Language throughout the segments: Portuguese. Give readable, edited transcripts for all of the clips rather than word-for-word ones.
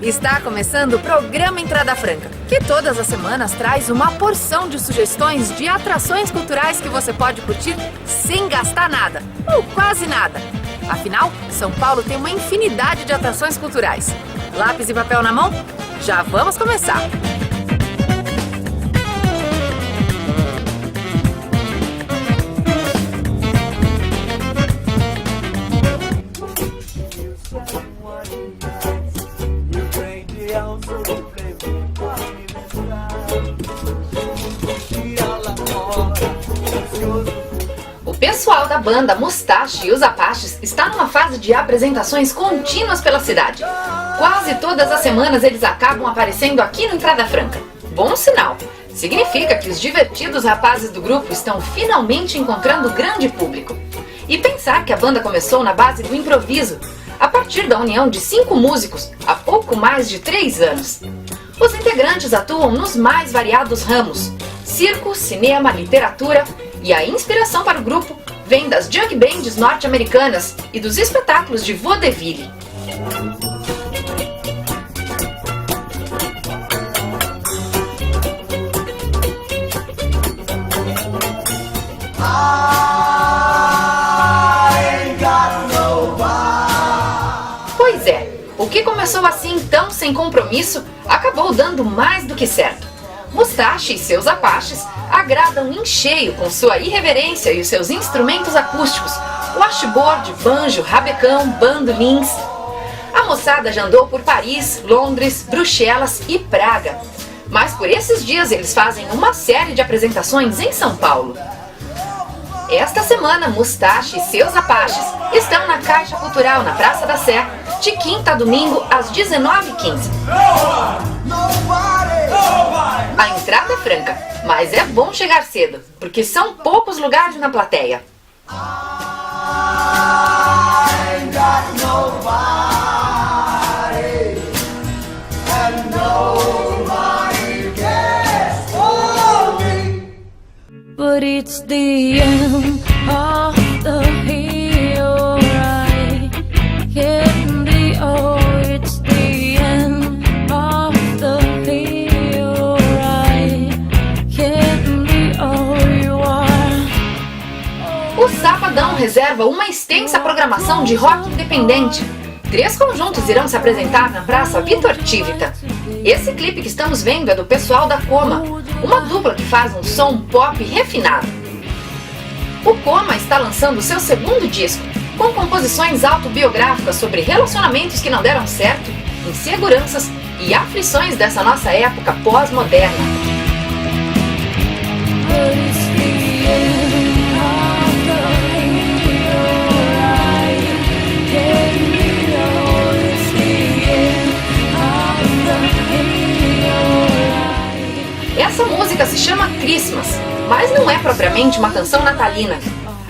Está começando o programa Entrada Franca, que todas as semanas traz uma porção de sugestões de atrações culturais que você pode curtir sem gastar nada, ou quase nada. Afinal, São Paulo tem uma infinidade de atrações culturais. Lápis e papel na mão? Já vamos começar! O pessoal da banda Mustache e os Apaches está numa fase de apresentações contínuas pela cidade. Quase todas as semanas eles acabam aparecendo aqui no Entrada Franca. Bom sinal! Significa que os divertidos rapazes do grupo estão finalmente encontrando grande público. E pensar que a banda começou na base do improviso, a partir da união de 5 músicos há pouco mais de 3 anos. Os integrantes atuam nos mais variados ramos: circo, cinema, literatura, e a inspiração para o grupo vem das jug bands norte-americanas e dos espetáculos de vaudeville. Pois é, o que começou assim tão sem compromisso acabou dando mais do que certo. Mustache e seus Apaches agradam em cheio com sua irreverência e os seus instrumentos acústicos, washboard, banjo, rabecão, bandolins. A moçada já andou por Paris, Londres, Bruxelas e Praga. Mas por esses dias eles fazem uma série de apresentações em São Paulo. Esta semana, Mustache e seus Apaches estão na Caixa Cultural, na Praça da Sé, de quinta a domingo, às 19h15. A entrada é franca, mas é bom chegar cedo, porque são poucos lugares na plateia. But it's the end of the hill ride. Can be, oh, it's the end of the hill ride. Can be all you are. O Sabadão reserva uma extensa programação de rock independente. 3 conjuntos irão se apresentar na Praça Vitor Tivita. Esse clipe que estamos vendo é do pessoal da Coma, uma dupla que faz um som pop refinado. O Coma está lançando seu segundo disco, com composições autobiográficas sobre relacionamentos que não deram certo, inseguranças e aflições dessa nossa época pós-moderna. Essa música se chama Christmas, mas não é propriamente uma canção natalina.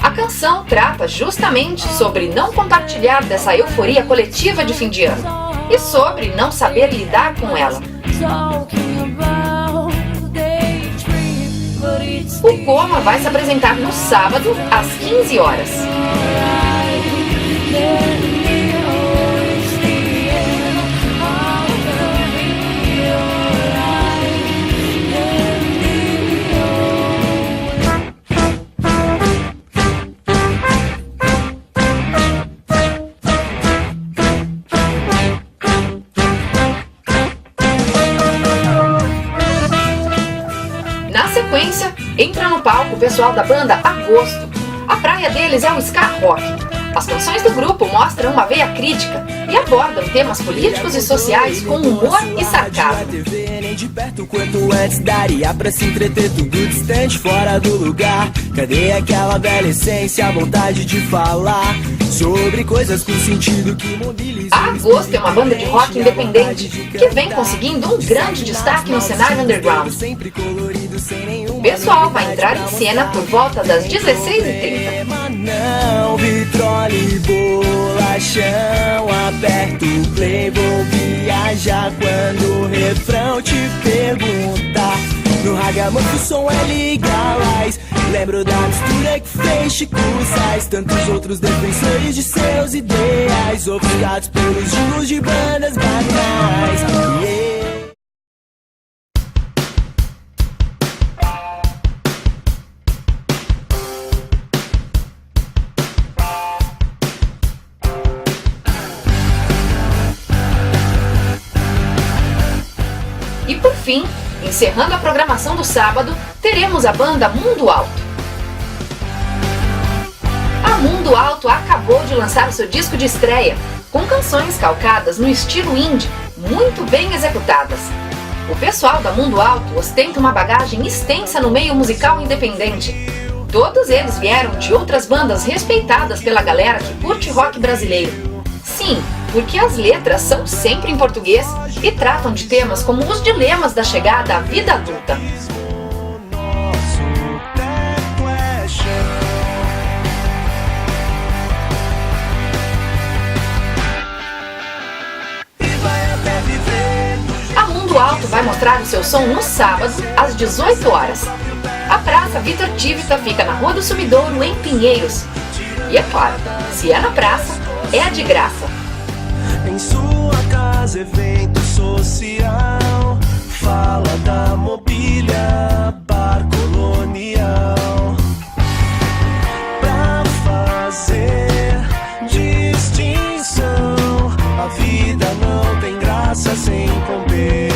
A canção trata justamente sobre não compartilhar dessa euforia coletiva de fim de ano e sobre não saber lidar com ela. O Coma vai se apresentar no sábado, às 15 horas. Na sequência, entra no palco o pessoal da banda Agosto. A praia deles é o ska rock. As canções do grupo mostram uma veia crítica e abordam temas políticos e sociais com humor e sarcasmo. De perto quanto antes daria pra se entreter, tudo distante, fora do lugar. Cadê aquela velha essência, a vontade de falar sobre coisas com sentido que mobilizam? A Agosto é uma banda de rock independente que vem conseguindo um grande destaque no cenário underground. O pessoal vai entrar em cena por volta das 16h30. Não, vitrole, bolachão, aperto o play, vou viajar quando o refrão te perguntar. No ragamuffin o som é legalize. Lembro da mistura que fez Chico Sainz. Tantos outros defensores de seus ideais, ofuscados pelos jingles de bandas banais. fim, encerrando a programação do sábado, teremos a banda Mundo Alto. A Mundo Alto acabou de lançar o seu disco de estreia, com canções calcadas no estilo indie, muito bem executadas. O pessoal da Mundo Alto ostenta uma bagagem extensa no meio musical independente. Todos eles vieram de outras bandas respeitadas pela galera que curte rock brasileiro. Sim, porque as letras são sempre em português e tratam de temas como os dilemas da chegada à vida adulta. A Mundo Alto vai mostrar o seu som no sábado, às 18 horas. A Praça Vitor Tivita fica na Rua do Sumidouro, em Pinheiros. E é claro, se é na praça, é de graça. Em sua casa, evento social, fala da mobília, bar colonial. Pra fazer distinção, a vida não tem graça sem competição.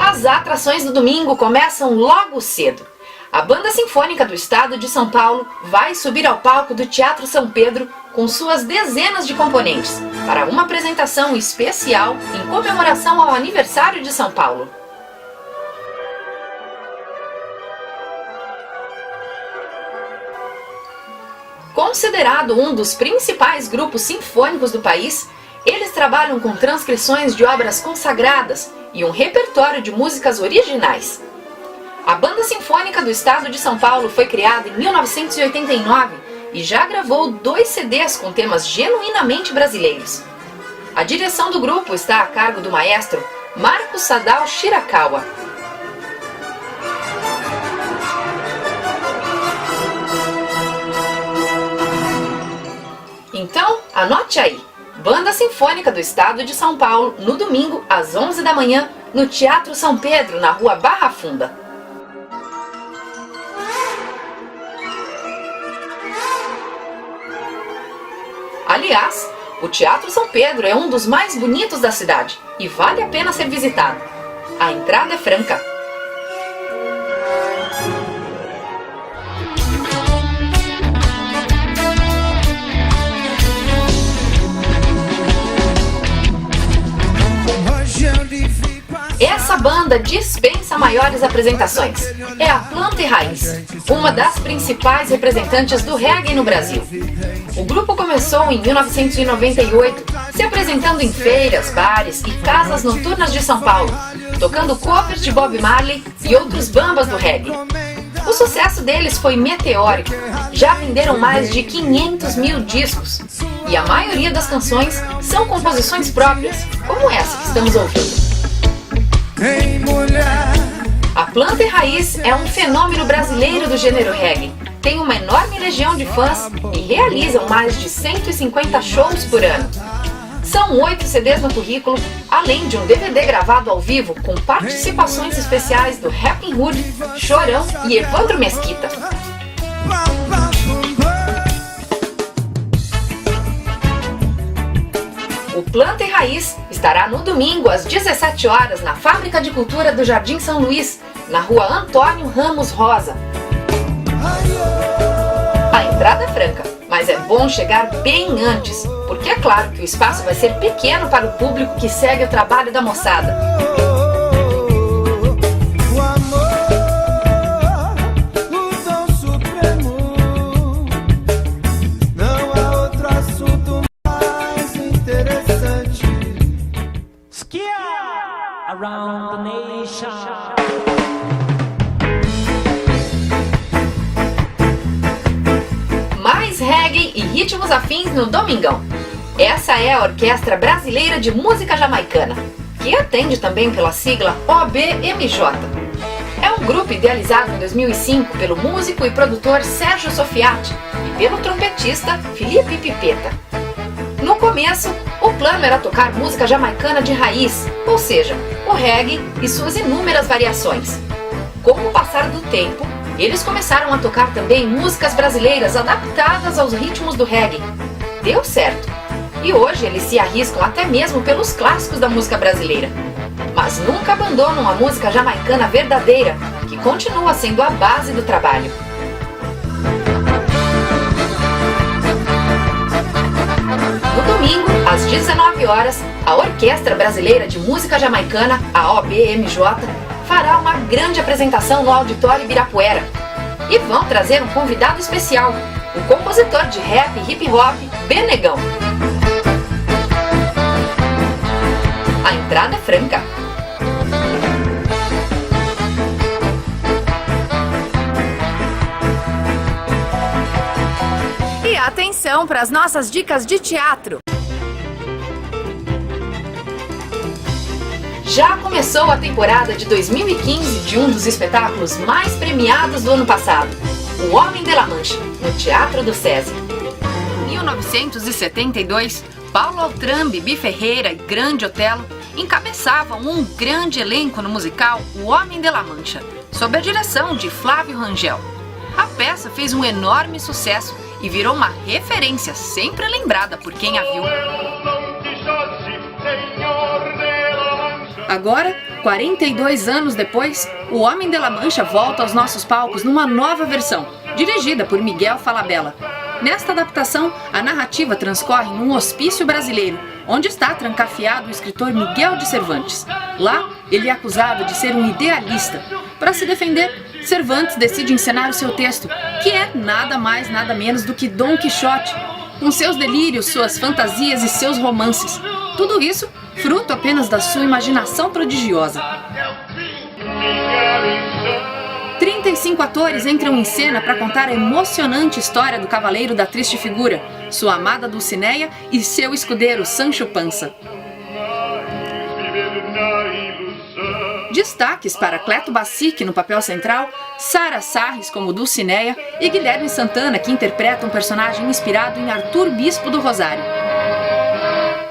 As atrações do domingo começam logo cedo. A Banda Sinfônica do Estado de São Paulo vai subir ao palco do Teatro São Pedro com suas dezenas de componentes para uma apresentação especial em comemoração ao aniversário de São Paulo. Considerado um dos principais grupos sinfônicos do país, eles trabalham com transcrições de obras consagradas e um repertório de músicas originais. A Banda Sinfônica do Estado de São Paulo foi criada em 1989 e já gravou 2 CDs com temas genuinamente brasileiros. A direção do grupo está a cargo do maestro Marcos Sadao Shirakawa. Então, anote aí! Banda Sinfônica do Estado de São Paulo, no domingo, às 11 da manhã, no Teatro São Pedro, na Rua Barra Funda. Aliás, o Teatro São Pedro é um dos mais bonitos da cidade e vale a pena ser visitado. A entrada é franca. Essa banda dispensa maiores apresentações. É a Planta e Raiz, uma das principais representantes do reggae no Brasil. O grupo começou em 1998, se apresentando em feiras, bares e casas noturnas de São Paulo, tocando covers de Bob Marley e outros bambas do reggae. O sucesso deles foi meteórico, já venderam mais de 500 mil discos, e a maioria das canções são composições próprias, como essa que estamos ouvindo. A Planta e Raiz é um fenômeno brasileiro do gênero reggae. Tem uma enorme legião de fãs e realizam mais de 150 shows por ano. São 8 CDs no currículo, além de um DVD gravado ao vivo com participações especiais do Rappin' Hood, Chorão e Evandro Mesquita. O Planta e Raiz estará no domingo às 17 horas na Fábrica de Cultura do Jardim São Luís, na Rua Antônio Ramos Rosa. A entrada é franca, mas é bom chegar bem antes, porque é claro que o espaço vai ser pequeno para o público que segue o trabalho da moçada. Around the nation. Mais reggae e ritmos afins no Domingão. Essa é a Orquestra Brasileira de Música Jamaicana. que atende também pela sigla OBMJ. É um grupo idealizado em 2005 pelo músico e produtor Sérgio Sofiati e pelo trompetista Felipe Pipeta. No começo, o plano era tocar música jamaicana de raiz, ou seja, o reggae e suas inúmeras variações. Com o passar do tempo, eles começaram a tocar também músicas brasileiras adaptadas aos ritmos do reggae. Deu certo! E hoje eles se arriscam até mesmo pelos clássicos da música brasileira. Mas nunca abandonam a música jamaicana verdadeira, que continua sendo a base do trabalho. No domingo, às 19 horas, a Orquestra Brasileira de Música Jamaicana, a OBMJ, fará uma grande apresentação no Auditório Ibirapuera. E vão trazer um convidado especial, o compositor de rap e hip hop, Benegão. A entrada é franca. E atenção para as nossas dicas de teatro! Já começou a temporada de 2015 de um dos espetáculos mais premiados do ano passado, O Homem de la Mancha, no Teatro do SESI. Em 1972, Paulo Altran, Bibi Ferreira e Grande Otelo encabeçavam um grande elenco no musical O Homem de la Mancha, sob a direção de Flávio Rangel. A peça fez um enorme sucesso e virou uma referência sempre lembrada por quem a viu. Agora, 42 anos depois, O Homem de la Mancha volta aos nossos palcos numa nova versão, dirigida por Miguel Falabella. Nesta adaptação, a narrativa transcorre num hospício brasileiro, onde está trancafiado o escritor Miguel de Cervantes. Lá, ele é acusado de ser um idealista. Para se defender, Cervantes decide encenar o seu texto, que é nada mais nada menos do que Dom Quixote, com seus delírios, suas fantasias e seus romances. Tudo isso fruto apenas da sua imaginação prodigiosa. 35 atores entram em cena para contar a emocionante história do Cavaleiro da Triste Figura, sua amada Dulcineia e seu escudeiro Sancho Panza. Destaques para Cleto Bacique no papel central, Sara Sarris como Dulcineia e Guilherme Santana, que interpreta um personagem inspirado em Arthur Bispo do Rosário.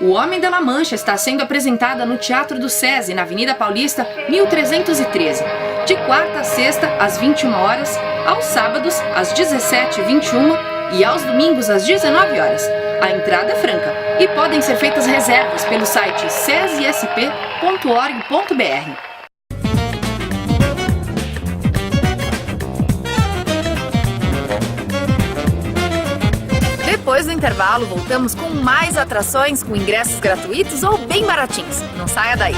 O Homem de la Mancha está sendo apresentada no Teatro do SESI, na Avenida Paulista, 1313, de quarta a sexta, às 21 horas, aos sábados, às 17h21 e aos domingos, às 19 horas. A entrada é franca e podem ser feitas reservas pelo site sesisp.org.br. Depois do intervalo, voltamos com mais atrações com ingressos gratuitos ou bem baratinhos. Não saia daí!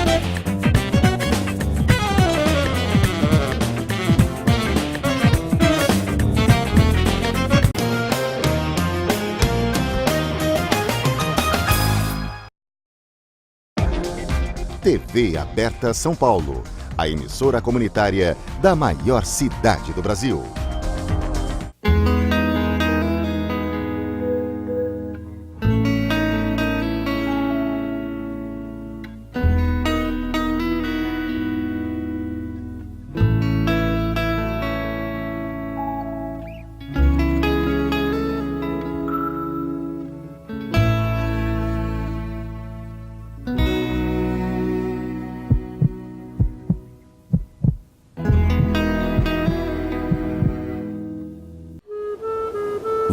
TV Aberta São Paulo, a emissora comunitária da maior cidade do Brasil.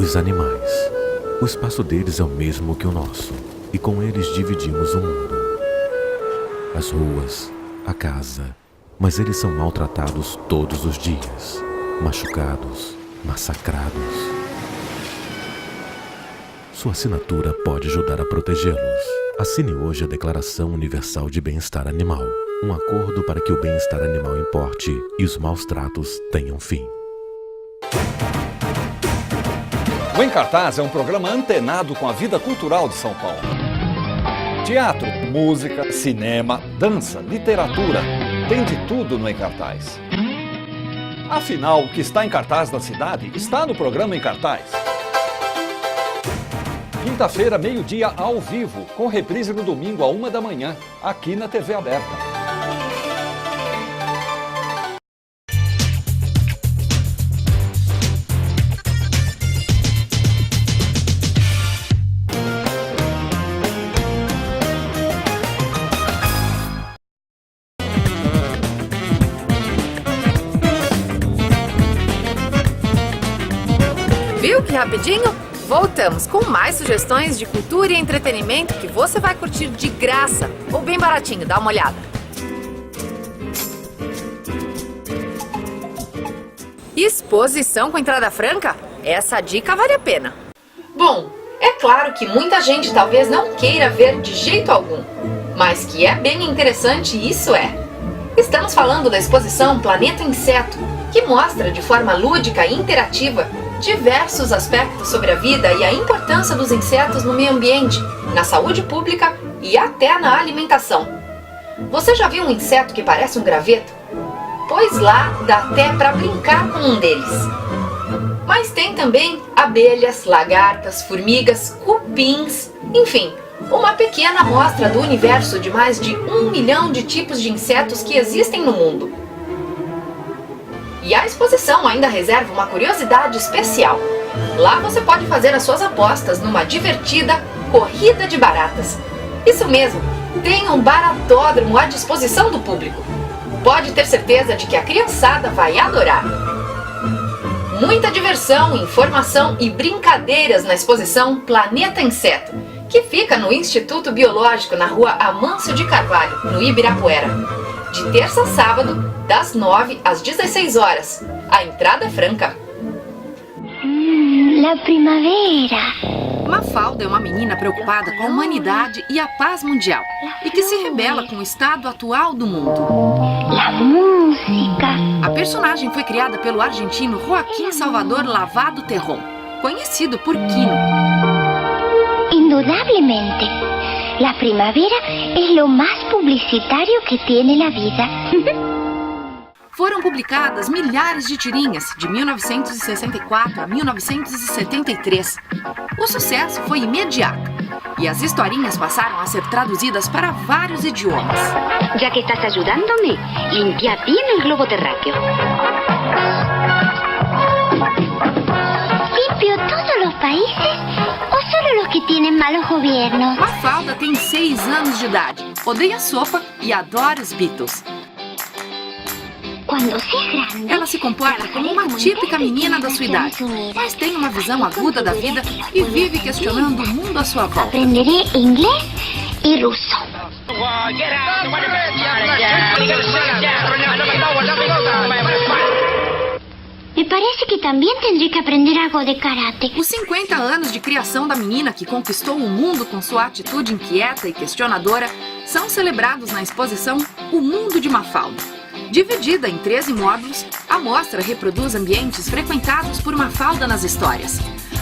Os animais. O espaço deles é o mesmo que o nosso, e com eles dividimos o mundo. As ruas, a casa, mas eles são maltratados todos os dias, machucados, massacrados. Sua assinatura pode ajudar a protegê-los. Assine hoje a Declaração Universal de Bem-Estar Animal, um acordo para que o bem-estar animal importe e os maus tratos tenham fim. O Em Cartaz é um programa antenado com a vida cultural de São Paulo. Teatro, música, cinema, dança, literatura, tem de tudo no Em Cartaz. Afinal, o que está em cartaz na cidade está no programa Em Cartaz. quinta-feira, meio-dia, ao vivo, com reprise no domingo, à 1 da manhã, aqui na TV Aberta. Viu que rapidinho? Voltamos com mais sugestões de cultura e entretenimento que você vai curtir de graça ou bem baratinho, dá uma olhada. Exposição com entrada franca? Essa dica vale a pena. Bom, é claro que muita gente talvez não queira ver de jeito algum, mas que é bem interessante, isso é. Estamos falando da exposição Planeta Inseto, que mostra de forma lúdica e interativa diversos aspectos sobre a vida e a importância dos insetos no meio ambiente, na saúde pública e até na alimentação. Você já viu um inseto que parece um graveto? Pois lá dá até para brincar com um deles. Mas tem também abelhas, lagartas, formigas, cupins, enfim, uma pequena amostra do universo de mais de 1 milhão de tipos de insetos que existem no mundo. E a exposição ainda reserva uma curiosidade especial. Lá você pode fazer as suas apostas numa divertida corrida de baratas. Isso mesmo, tem um baratódromo à disposição do público. Pode ter certeza de que a criançada vai adorar. Muita diversão, informação e brincadeiras na exposição Planeta Inseto, que fica no Instituto Biológico na rua Amâncio de Carvalho, no Ibirapuera. De terça a sábado, das 9 às 16 horas. A entrada é franca. La primavera. Mafalda é uma menina preocupada com a humanidade e a paz mundial e que se rebela com o estado atual do mundo. La música. A personagem foi criada pelo argentino Joaquim Salvador Lavado Terrón, conhecido por Quino. Indudablemente, la primavera es lo más publicitario que tiene la vida. Foram publicadas milhares de tirinhas de 1964 a 1973. O sucesso foi imediato e as historinhas passaram a ser traduzidas para vários idiomas. Ya que estás ayudándome, limpia bien el globo terráqueo. ¿Limpio todos los países o solo los que tienen malos gobiernos? Mafalda tem 6 anos de idade, odeia sopa e adora os Beatles. Quando seas grande, ela se comporta como uma típica menina da sua idade, mas tem uma visão aguda da vida e vive questionando o mundo à sua volta. Aprenderé inglês e russo. Me parece que também tendré que aprender algo de karate. Os 50 anos de criação da menina que conquistou o mundo com sua atitude inquieta e questionadora são celebrados na exposição O Mundo de Mafalda. Dividida em 13 módulos, a mostra reproduz ambientes frequentados por Mafalda nas histórias,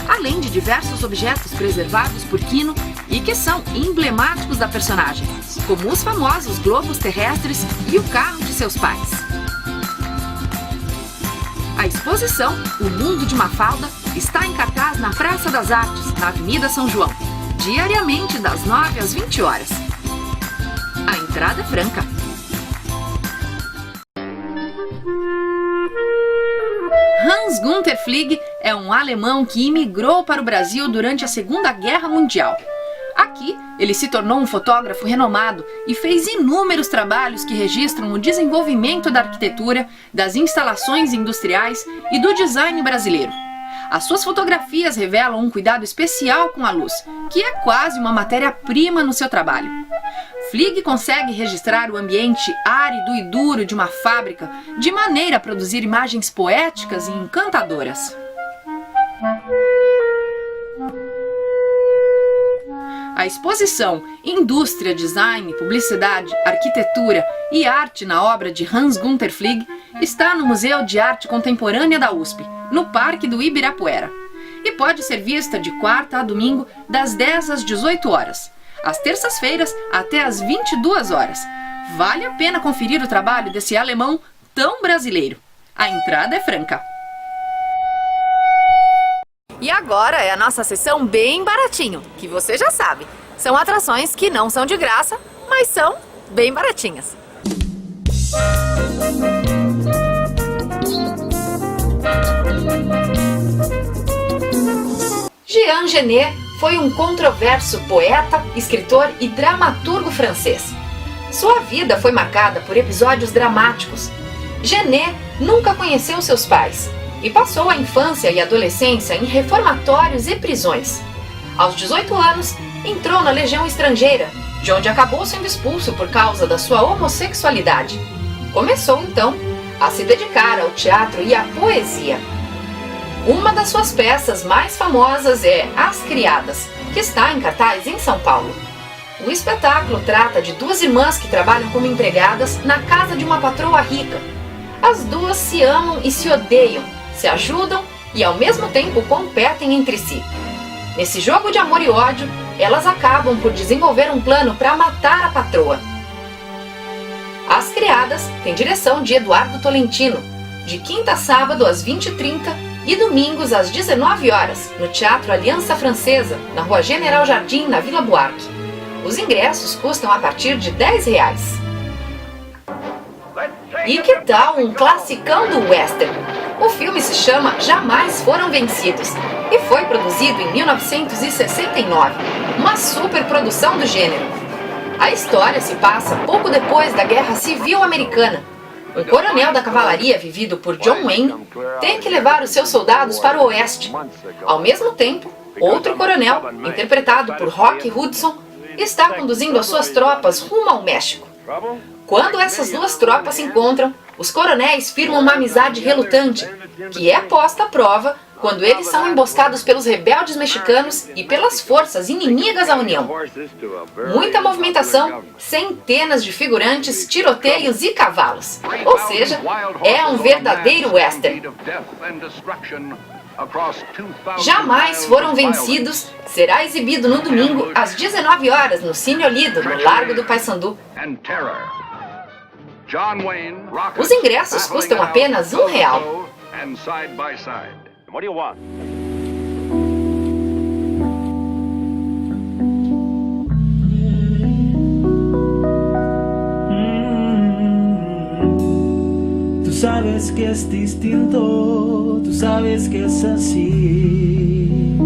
além de diversos objetos preservados por Quino e que são emblemáticos da personagem, como os famosos globos terrestres e o carro de seus pais. A exposição O Mundo de Mafalda está em cartaz na Praça das Artes, na Avenida São João, diariamente das 9 às 20 horas. A entrada é franca. Hans Günther Flieg é um alemão que imigrou para o Brasil durante a Segunda Guerra Mundial. Aqui, ele se tornou um fotógrafo renomado e fez inúmeros trabalhos que registram o desenvolvimento da arquitetura, das instalações industriais e do design brasileiro. As suas fotografias revelam um cuidado especial com a luz, que é quase uma matéria-prima no seu trabalho. Flieg consegue registrar o ambiente árido e duro de uma fábrica de maneira a produzir imagens poéticas e encantadoras. A exposição Indústria, Design, Publicidade, Arquitetura e Arte na obra de Hans Günther Flieg está no Museu de Arte Contemporânea da USP, no Parque do Ibirapuera, e pode ser vista de quarta a domingo das 10 às 18 horas. Às terças-feiras até às 22 horas. Vale a pena conferir o trabalho desse alemão tão brasileiro. A entrada é franca. E agora é a nossa sessão bem baratinho, que você já sabe. São atrações que não são de graça, mas são bem baratinhas. Jean Genet foi um controverso poeta, escritor e dramaturgo francês. Sua vida foi marcada por episódios dramáticos. Genet nunca conheceu seus pais e passou a infância e adolescência em reformatórios e prisões. Aos 18 anos, entrou na Legião Estrangeira, de onde acabou sendo expulso por causa da sua homossexualidade. Começou, então, a se dedicar ao teatro e à poesia. Uma das suas peças mais famosas é As Criadas, que está em cartaz em São Paulo. O espetáculo trata de duas irmãs que trabalham como empregadas na casa de uma patroa rica. As duas se amam e se odeiam, se ajudam e ao mesmo tempo competem entre si. Nesse jogo de amor e ódio, elas acabam por desenvolver um plano para matar a patroa. As Criadas tem direção de Eduardo Tolentino, de quinta a sábado às 20h30 e domingos às 19 horas, no Teatro Aliança Francesa, na Rua General Jardim, na Vila Buarque. Os ingressos custam a partir de R$10. E que tal um classicão do western? O filme se chama Jamais Foram Vencidos e foi produzido em 1969, uma superprodução do gênero. A história se passa pouco depois da Guerra Civil Americana. Um coronel da cavalaria, vivido por John Wayne, tem que levar os seus soldados para o oeste. Ao mesmo tempo, outro coronel, interpretado por Rock Hudson, está conduzindo as suas tropas rumo ao México. Quando essas duas tropas se encontram, os coronéis firmam uma amizade relutante, que é posta à prova quando eles são emboscados pelos rebeldes mexicanos e pelas forças inimigas à União. Muita movimentação, centenas de figurantes, tiroteios e cavalos. Ou seja, é um verdadeiro western. Jamais Foram Vencidos será exibido no domingo às 19 horas no Cine Olido, no Largo do Paissandu. Os ingressos custam apenas R$1. Tú sabes que es distinto, tú sabes que es así.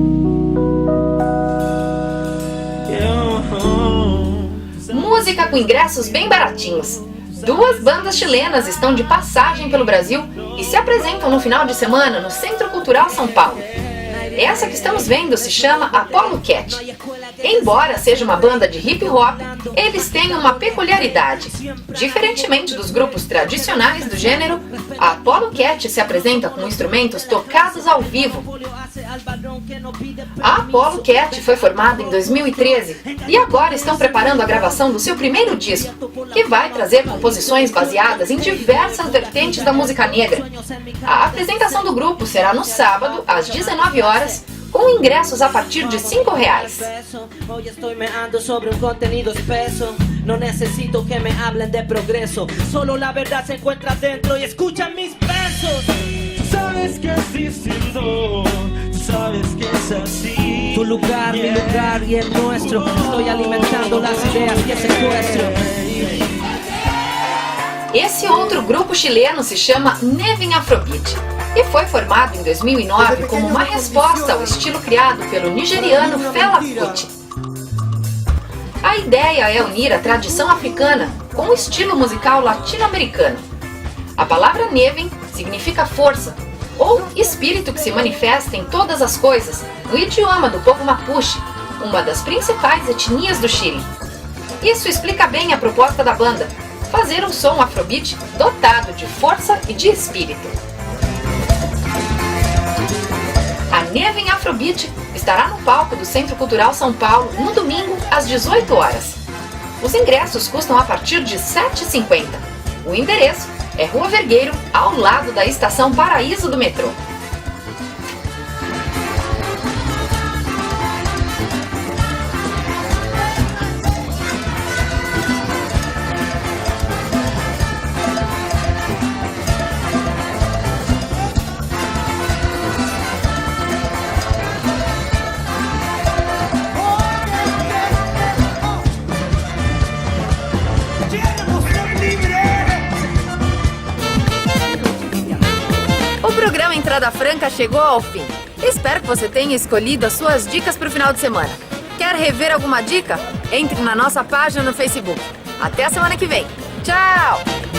Música com ingressos bem baratinhos. Duas bandas chilenas estão de passagem pelo Brasil e se apresentam no final de semana no Centro Cultural São Paulo. Essa que estamos vendo se chama Apollo Cat. Embora seja uma banda de hip hop, eles têm uma peculiaridade. Diferentemente dos grupos tradicionais do gênero, a Apollo Cat se apresenta com instrumentos tocados ao vivo. A Apollo Cat foi formada em 2013 e agora estão preparando a gravação do seu primeiro disco, que vai trazer composições baseadas em diversas vertentes da música negra. A apresentação do grupo será no sábado, às 19 horas, com ingressos a partir de R$5. Hoy estoy meando sobre un contenido espeso. No necesito que me hablen de progreso. Solo la verdad se encuentra dentro y escuchan mis versos. Tú sabes que es distinto, tú sabes que es así. Tu lugar, mi lugar y el nuestro. Estoy alimentando las ideas que secuestro. Esse outro grupo chileno se chama Nevin Afrobeat e foi formado em 2009 como uma resposta ao estilo criado pelo nigeriano Fela Kuti. A ideia é unir a tradição africana com o estilo musical latino-americano. A palavra Nevin significa força, ou espírito que se manifesta em todas as coisas, no idioma do povo Mapuche, uma das principais etnias do Chile. Isso explica bem a proposta da banda, fazer um som afrobeat dotado de força e de espírito. A Nevin Afrobeat estará no palco do Centro Cultural São Paulo no domingo às 18 horas. Os ingressos custam a partir de R$ 7,50. O endereço é Rua Vergueiro, ao lado da Estação Paraíso do metrô. Entrada Franca chegou ao fim. Espero que você tenha escolhido as suas dicas para o final de semana. Quer rever alguma dica? Entre na nossa página no Facebook. Até a semana que vem. Tchau!